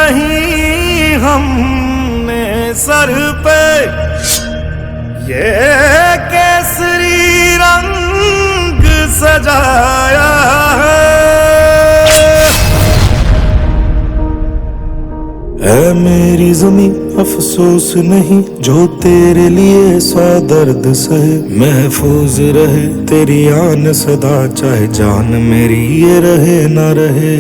नहीं हमने सर पे ये केसरी रंग सजाया है। ऐ मेरी ज़मीं अफसोस नहीं जो तेरे लिए सौ दर्द सहे, महफूज रहे तेरी आन सदा चाहे जान मेरी ये रहे ना रहे।